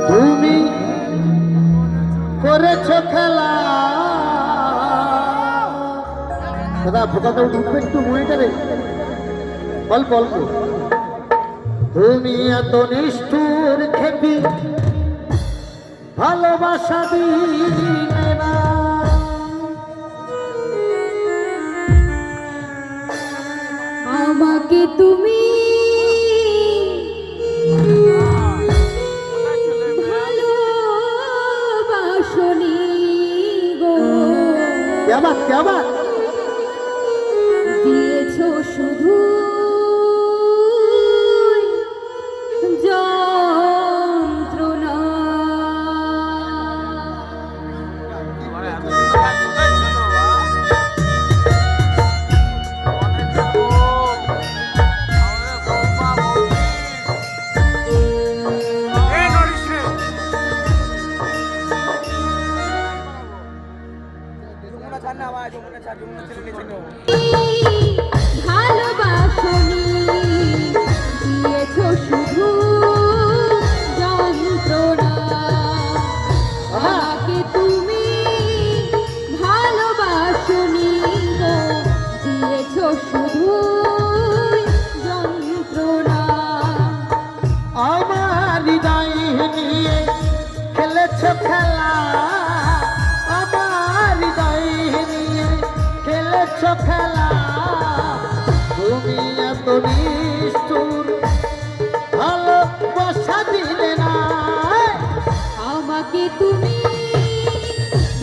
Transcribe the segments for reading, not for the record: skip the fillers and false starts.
তুমি করেছো খেলা দাদা ভোকাটা উঠবে একটু মনিটারে অল্প অল্প। তুমি এত নিষ্ঠুর খেপি ভালোবাসা দিলে না, আমাকে তুমি ভালোবাসনি গো, क्या बात দিয়েছো শুধু যন্ত্রণা। ভালোবাসনি দিয়েছো শুধু যন্ত্রণা, আমাকে তুমি ভালোবাসনি গো, দিয়েছো শুধু যন্ত্রণা। আমার হৃদয় নিয়ে খেলেছো খেলা, আমার হৃদয় নিয়ে খেলেছো খেলা। তুমি এত নিষ্ঠুর ভালোবাসা দিলে না, আমাকে তুমি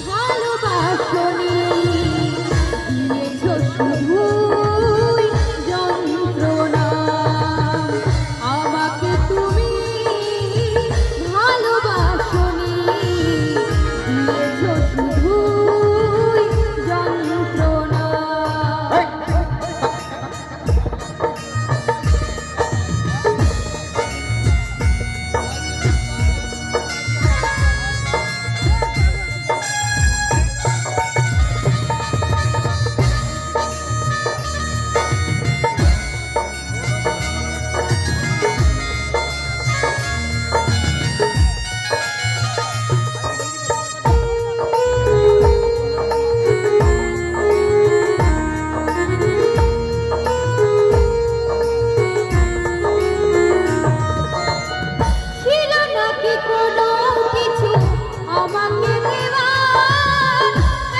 ভালোবাসনি দিয়েছো শুধু যন্ত্রণা, আমাকে তুমি ভালোবাসনি দিয়েছো শুধু যন্ত্রণা। ছিল নাকি কোনো কিছু আমাকে দেওয়ার,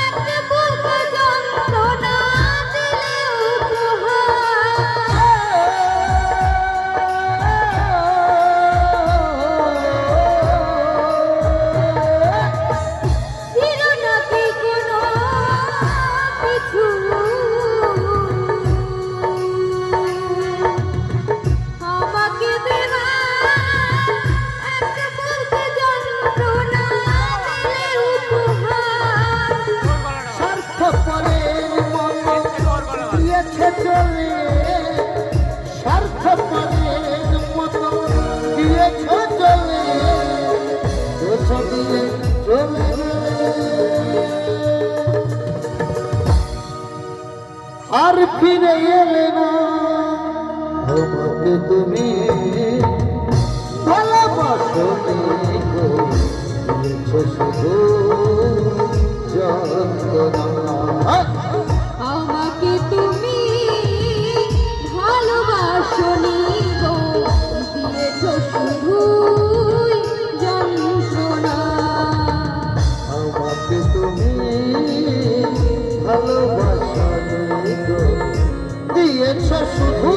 একটা বুক যন্ত্রণা দিলে উপহার। ছিল নাকি কোনো কিছু আমাকে দেওয়ার, একটা বুক যন্ত্রণা দিলে উপহার। স্বার্থপরের মতো দিয়েছে চলে, স্বার্থপরের মতো দিয়েছে চলে, দোষ দিয়ে চলে আর ফিরে এলে না। আমাকে তুমি ভালোবাসনি গো, দিয়েছো শুধু যন্ত্রণা। আমাকে তুমি ভালোবাসনি গো, দিয়েছো শুধু যন্ত্রণা। আমাকে তুমি ভালোবাসনি গো, দিয়েছো শুধু